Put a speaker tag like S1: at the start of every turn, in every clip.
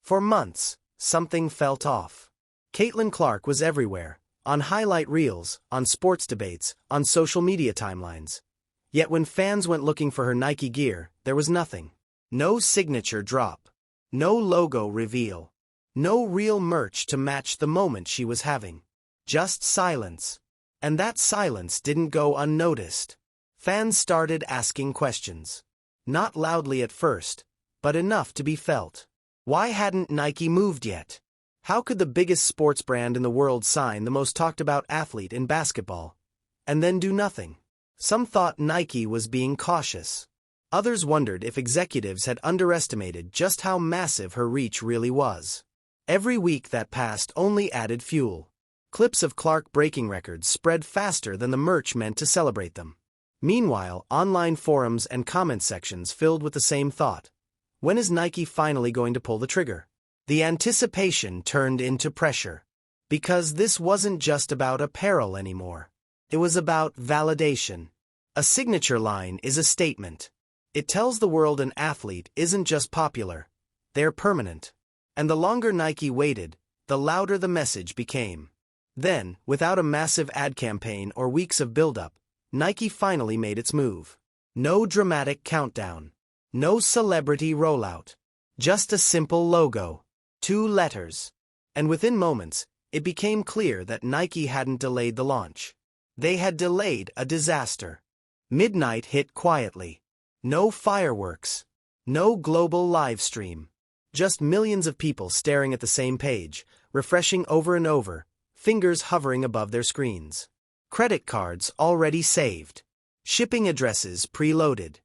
S1: For months, something felt off. Caitlin Clark was everywhere, on highlight reels, on sports debates, on social media timelines. Yet when fans went looking for her Nike gear, there was nothing. No signature drop. No logo reveal. No real merch to match the moment she was having. Just silence. And that silence didn't go unnoticed. Fans started asking questions. Not loudly at first, but enough to be felt. Why hadn't Nike moved yet? How could the biggest sports brand in the world sign the most talked about athlete in basketball, and then do nothing? Some thought Nike was being cautious. Others wondered if executives had underestimated just how massive her reach really was. Every week that passed only added fuel. Clips of Clark breaking records spread faster than the merch meant to celebrate them. Meanwhile, online forums and comment sections filled with the same thought. When is Nike finally going to pull the trigger? The anticipation turned into pressure. Because this wasn't just about apparel anymore. It was about validation. A signature line is a statement. It tells the world an athlete isn't just popular, they're permanent. And the longer Nike waited, the louder the message became. Then, without a massive ad campaign or weeks of build-up, Nike finally made its move. No dramatic countdown. No celebrity rollout. Just a simple logo. 2 letters. And within moments, it became clear that Nike hadn't delayed the launch. They had delayed a disaster. Midnight hit quietly. No fireworks. No global live stream. Just millions of people staring at the same page, refreshing over and over, fingers hovering above their screens. Credit cards already saved. Shipping addresses preloaded.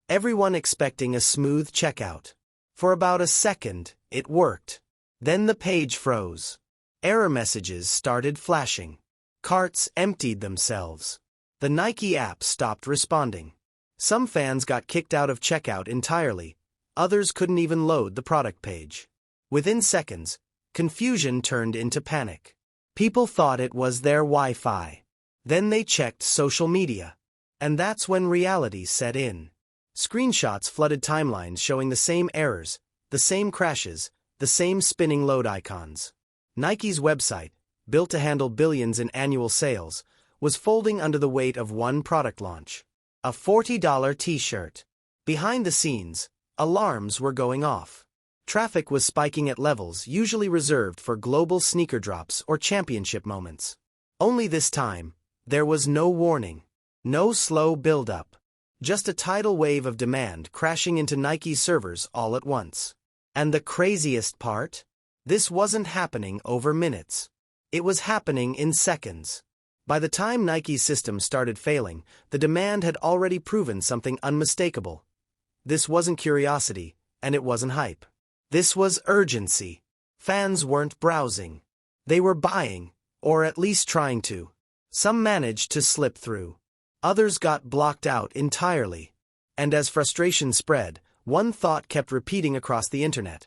S1: Everyone expecting a smooth checkout. For about a second, it worked. Then the page froze. Error messages started flashing. Carts emptied themselves. The Nike app stopped responding. Some fans got kicked out of checkout entirely. Others couldn't even load the product page. Within seconds, confusion turned into panic. People thought it was their Wi-Fi. Then they checked social media. And that's when reality set in. Screenshots flooded timelines showing the same errors, the same crashes, the same spinning load icons. Nike's website, built to handle billions in annual sales, was folding under the weight of one product launch. A $40 t-shirt. Behind the scenes, alarms were going off. Traffic was spiking at levels usually reserved for global sneaker drops or championship moments. Only this time, there was no warning. No slow build-up. Just a tidal wave of demand crashing into Nike's servers all at once. And the craziest part? This wasn't happening over minutes. It was happening in seconds. By the time Nike's system started failing, the demand had already proven something unmistakable. This wasn't curiosity, and it wasn't hype. This was urgency. Fans weren't browsing. They were buying, or at least trying to. Some managed to slip through. Others got blocked out entirely. And as frustration spread, one thought kept repeating across the internet.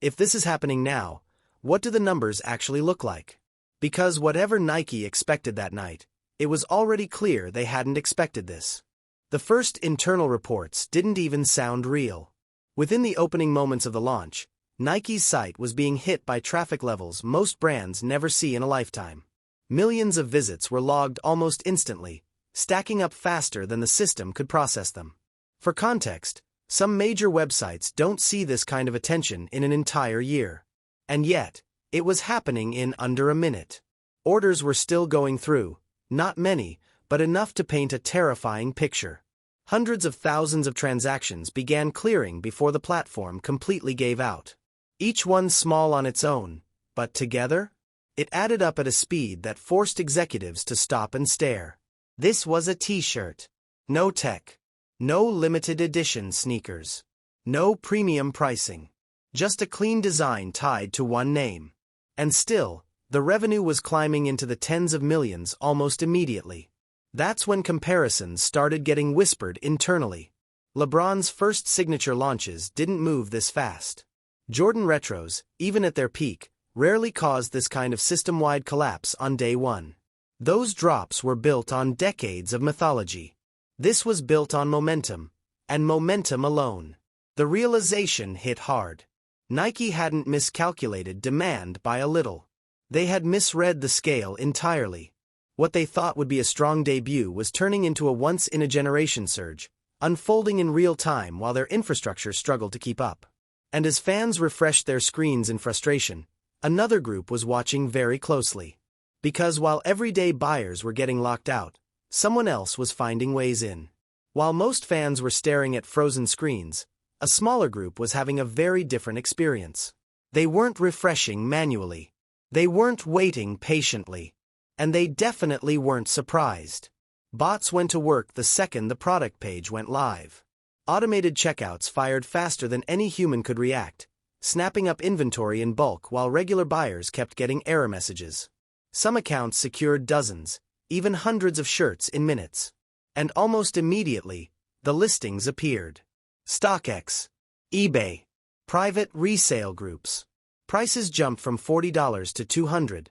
S1: If this is happening now, what do the numbers actually look like? Because whatever Nike expected that night, it was already clear they hadn't expected this. The first internal reports didn't even sound real. Within the opening moments of the launch, Nike's site was being hit by traffic levels most brands never see in a lifetime. Millions of visits were logged almost instantly, stacking up faster than the system could process them. For context, some major websites don't see this kind of attention in an entire year. And yet, it was happening in under a minute. Orders were still going through, not many, but enough to paint a terrifying picture. Hundreds of thousands of transactions began clearing before the platform completely gave out. Each one small on its own, but together? It added up at a speed that forced executives to stop and stare. This was a t-shirt. No tech. No limited edition sneakers. No premium pricing. Just a clean design tied to one name. And still, the revenue was climbing into the tens of millions almost immediately. That's when comparisons started getting whispered internally. LeBron's first signature launches didn't move this fast. Jordan retros, even at their peak, rarely caused this kind of system-wide collapse on day one. Those drops were built on decades of mythology. This was built on momentum, and momentum alone. The realization hit hard. Nike hadn't miscalculated demand by a little. They had misread the scale entirely. What they thought would be a strong debut was turning into a once-in-a-generation surge, unfolding in real time while their infrastructure struggled to keep up. And as fans refreshed their screens in frustration, another group was watching very closely. Because while everyday buyers were getting locked out, someone else was finding ways in. While most fans were staring at frozen screens, a smaller group was having a very different experience. They weren't refreshing manually. They weren't waiting patiently. And they definitely weren't surprised. Bots went to work the second the product page went live. Automated checkouts fired faster than any human could react, snapping up inventory in bulk while regular buyers kept getting error messages. Some accounts secured dozens, even hundreds of shirts in minutes. And almost immediately, the listings appeared. StockX, eBay, private resale groups. Prices jumped from $40 to $200,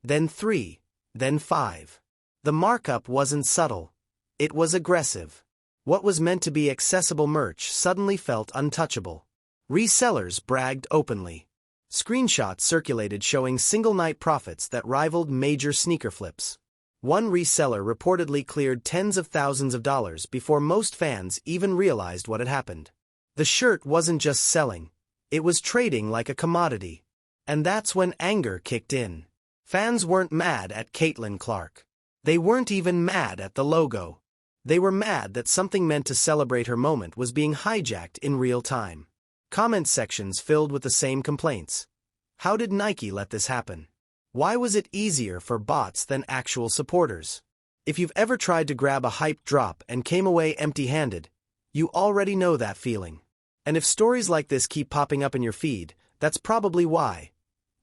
S1: then $3, then $5. The markup wasn't subtle. It was aggressive. What was meant to be accessible merch suddenly felt untouchable. Resellers bragged openly. Screenshots circulated showing single-night profits that rivaled major sneaker flips. One reseller reportedly cleared tens of thousands of dollars before most fans even realized what had happened. The shirt wasn't just selling, it was trading like a commodity. And that's when anger kicked in. Fans weren't mad at Caitlin Clark. They weren't even mad at the logo. They were mad that something meant to celebrate her moment was being hijacked in real time. Comment sections filled with the same complaints. How did Nike let this happen? Why was it easier for bots than actual supporters? If you've ever tried to grab a hyped drop and came away empty-handed, you already know that feeling. And if stories like this keep popping up in your feed, that's probably why.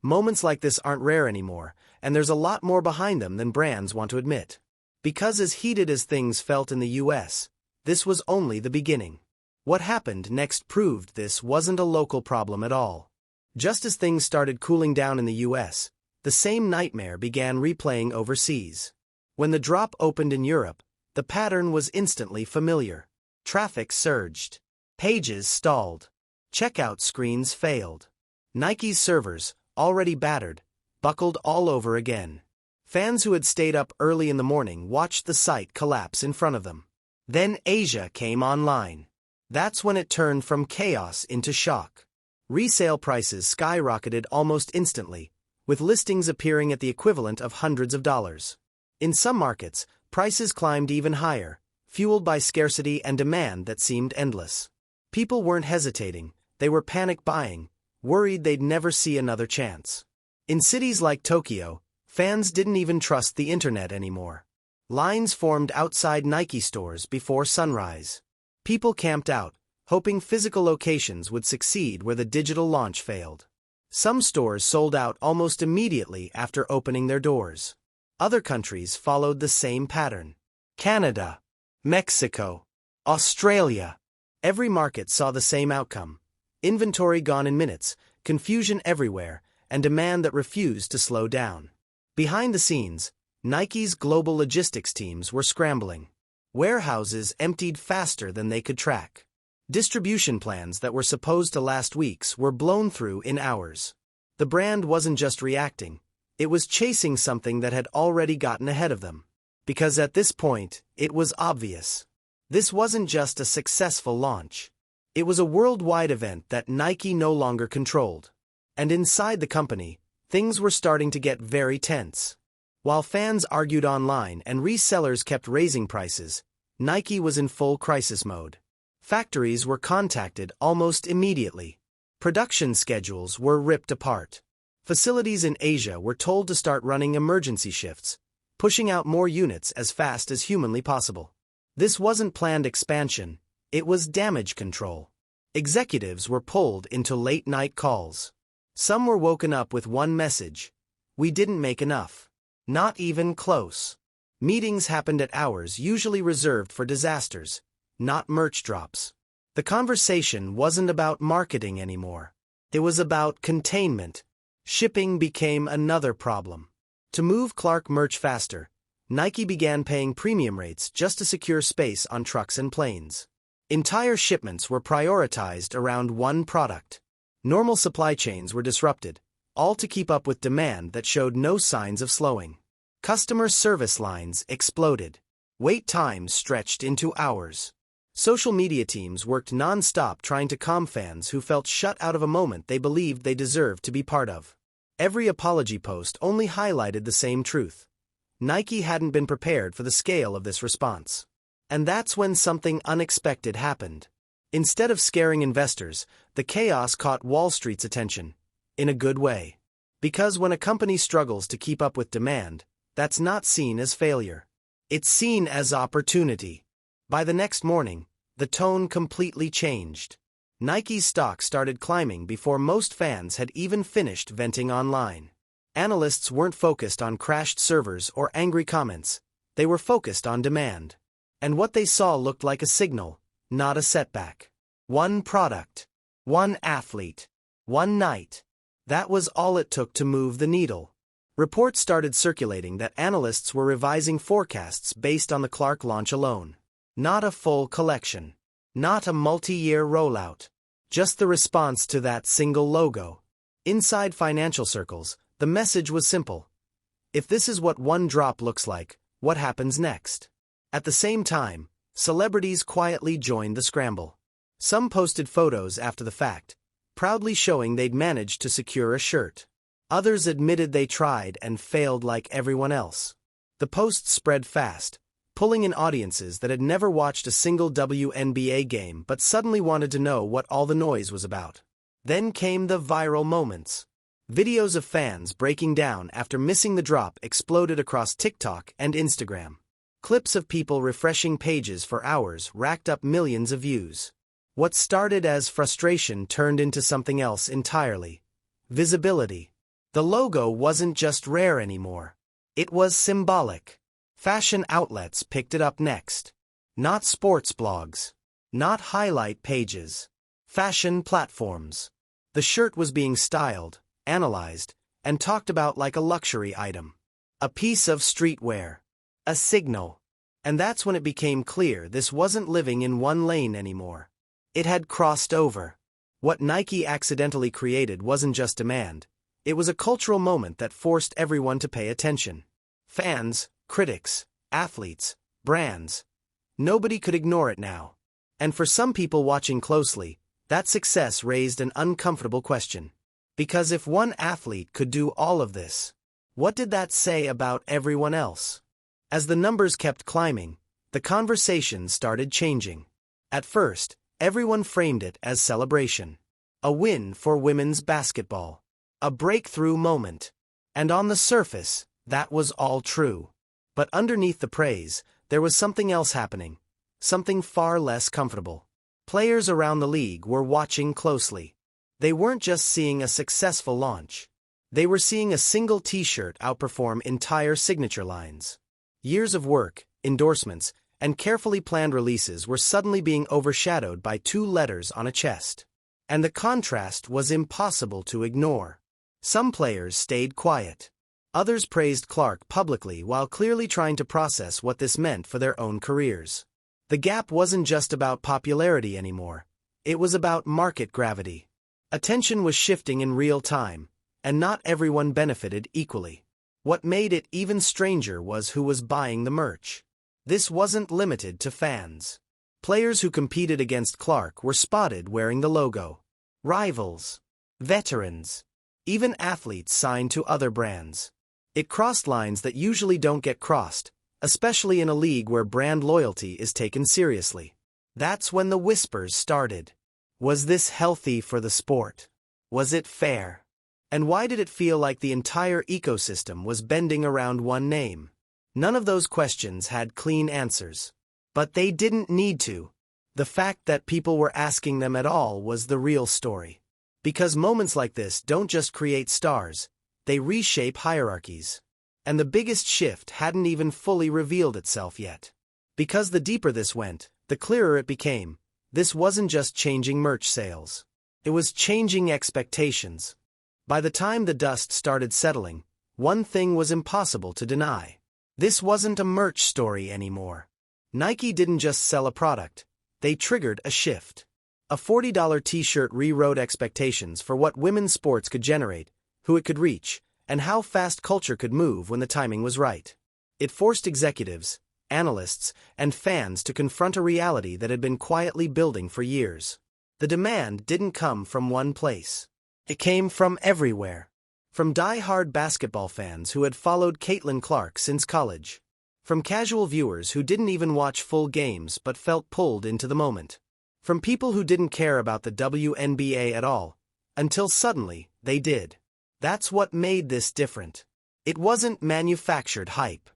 S1: Moments like this aren't rare anymore, and there's a lot more behind them than brands want to admit. Because as heated as things felt in the US, this was only the beginning. What happened next proved this wasn't a local problem at all. Just as things started cooling down in the US, the same nightmare began replaying overseas. When the drop opened in Europe, the pattern was instantly familiar. Traffic surged. Pages stalled. Checkout screens failed. Nike's servers, already battered, buckled all over again. Fans who had stayed up early in the morning watched the site collapse in front of them. Then Asia came online. That's when it turned from chaos into shock. Resale prices skyrocketed almost instantly, with listings appearing at the equivalent of hundreds of dollars. In some markets, prices climbed even higher, fueled by scarcity and demand that seemed endless. People weren't hesitating, they were panic buying, worried they'd never see another chance. In cities like Tokyo, fans didn't even trust the internet anymore. Lines formed outside Nike stores before sunrise. People camped out, hoping physical locations would succeed where the digital launch failed. Some stores sold out almost immediately after opening their doors. Other countries followed the same pattern. Canada, Mexico, Australia. Every market saw the same outcome. Inventory gone in minutes, confusion everywhere, and demand that refused to slow down. Behind the scenes, Nike's global logistics teams were scrambling. Warehouses emptied faster than they could track. Distribution plans that were supposed to last weeks were blown through in hours. The brand wasn't just reacting, it was chasing something that had already gotten ahead of them. Because at this point, it was obvious. This wasn't just a successful launch. It was a worldwide event that Nike no longer controlled. And inside the company, things were starting to get very tense. While fans argued online and resellers kept raising prices, Nike was in full crisis mode. Factories were contacted almost immediately. Production schedules were ripped apart. Facilities in Asia were told to start running emergency shifts, pushing out more units as fast as humanly possible. This wasn't planned expansion, it was damage control. Executives were pulled into late-night calls. Some were woken up with one message: we didn't make enough. Not even close. Meetings happened at hours usually reserved for disasters, not merch drops. The conversation wasn't about marketing anymore. It was about containment. Shipping became another problem. To move Clark merch faster, Nike began paying premium rates just to secure space on trucks and planes. Entire shipments were prioritized around one product. Normal supply chains were disrupted, all to keep up with demand that showed no signs of slowing. Customer service lines exploded. Wait times stretched into hours. Social media teams worked non-stop trying to calm fans who felt shut out of a moment they believed they deserved to be part of. Every apology post only highlighted the same truth. Nike hadn't been prepared for the scale of this response. And that's when something unexpected happened. Instead of scaring investors, the chaos caught Wall Street's attention. In a good way. Because when a company struggles to keep up with demand, that's not seen as failure. It's seen as opportunity. By the next morning, the tone completely changed. Nike's stock started climbing before most fans had even finished venting online. Analysts weren't focused on crashed servers or angry comments. They were focused on demand. And what they saw looked like a signal, not a setback. One product. One athlete. One night. That was all it took to move the needle. Reports started circulating that analysts were revising forecasts based on the Clark launch alone. Not a full collection. Not a multi-year rollout. Just the response to that single logo. Inside financial circles, the message was simple. If this is what one drop looks like, what happens next? At the same time, celebrities quietly joined the scramble. Some posted photos after the fact, proudly showing they'd managed to secure a shirt. Others admitted they tried and failed like everyone else. The posts spread fast, pulling in audiences that had never watched a single WNBA game but suddenly wanted to know what all the noise was about. Then came the viral moments. Videos of fans breaking down after missing the drop exploded across TikTok and Instagram. Clips of people refreshing pages for hours racked up millions of views. What started as frustration turned into something else entirely. Visibility. The logo wasn't just rare anymore. It was symbolic. Fashion outlets picked it up next. Not sports blogs. Not highlight pages. Fashion platforms. The shirt was being styled, analyzed, and talked about like a luxury item. A piece of streetwear. A signal. And that's when it became clear this wasn't living in one lane anymore. It had crossed over. What Nike accidentally created wasn't just demand. It was a cultural moment that forced everyone to pay attention. Fans, critics, athletes, brands. Nobody could ignore it now. And for some people watching closely, that success raised an uncomfortable question. Because if one athlete could do all of this, what did that say about everyone else? As the numbers kept climbing, the conversation started changing. At first, everyone framed it as celebration. A win for women's basketball. A breakthrough moment. And on the surface, that was all true. But underneath the praise, there was something else happening. Something far less comfortable. Players around the league were watching closely. They weren't just seeing a successful launch. They were seeing a single t-shirt outperform entire signature lines. Years of work, endorsements, and carefully planned releases were suddenly being overshadowed by two letters on a chest. And the contrast was impossible to ignore. Some players stayed quiet. Others praised Clark publicly while clearly trying to process what this meant for their own careers. The gap wasn't just about popularity anymore. It was about market gravity. Attention was shifting in real time, and not everyone benefited equally. What made it even stranger was who was buying the merch. This wasn't limited to fans. Players who competed against Clark were spotted wearing the logo. Rivals. Veterans. Even athletes signed to other brands. It crossed lines that usually don't get crossed, especially in a league where brand loyalty is taken seriously. That's when the whispers started. Was this healthy for the sport? Was it fair? And why did it feel like the entire ecosystem was bending around one name? None of those questions had clean answers. But they didn't need to. The fact that people were asking them at all was the real story. Because moments like this don't just create stars, they reshape hierarchies. And the biggest shift hadn't even fully revealed itself yet. Because the deeper this went, the clearer it became. This wasn't just changing merch sales. It was changing expectations. By the time the dust started settling, one thing was impossible to deny. This wasn't a merch story anymore. Nike didn't just sell a product. They triggered a shift. A $40 t-shirt rewrote expectations for what women's sports could generate, who it could reach, and how fast culture could move when the timing was right. It forced executives, analysts, and fans to confront a reality that had been quietly building for years. The demand didn't come from one place. It came from everywhere. From die-hard basketball fans who had followed Caitlin Clark since college. From casual viewers who didn't even watch full games but felt pulled into the moment. From people who didn't care about the WNBA at all, until suddenly, they did. That's what made this different. It wasn't manufactured hype.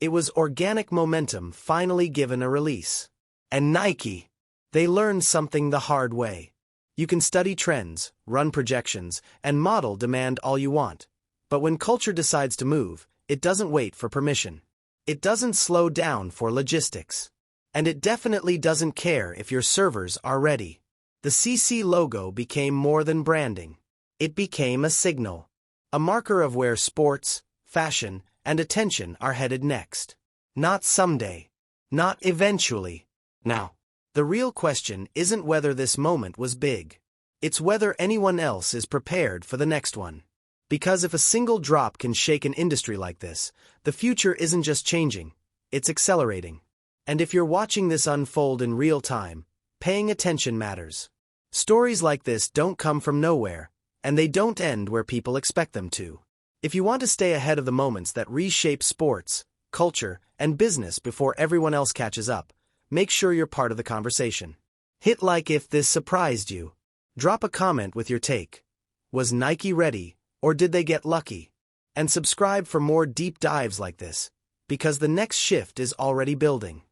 S1: It was organic momentum finally given a release. And Nike, they learned something the hard way. You can study trends, run projections, and model demand all you want. But when culture decides to move, it doesn't wait for permission. It doesn't slow down for logistics. And it definitely doesn't care if your servers are ready. The CC logo became more than branding. It became a signal. A marker of where sports, fashion, and attention are headed next. Not someday. Not eventually. Now. The real question isn't whether this moment was big. It's whether anyone else is prepared for the next one. Because if a single drop can shake an industry like this, the future isn't just changing, it's accelerating. And if you're watching this unfold in real time, paying attention matters. Stories like this don't come from nowhere, and they don't end where people expect them to. If you want to stay ahead of the moments that reshape sports, culture, and business before everyone else catches up, make sure you're part of the conversation. Hit like if this surprised you. Drop a comment with your take. Was Nike ready, or did they get lucky? And subscribe for more deep dives like this, because the next shift is already building.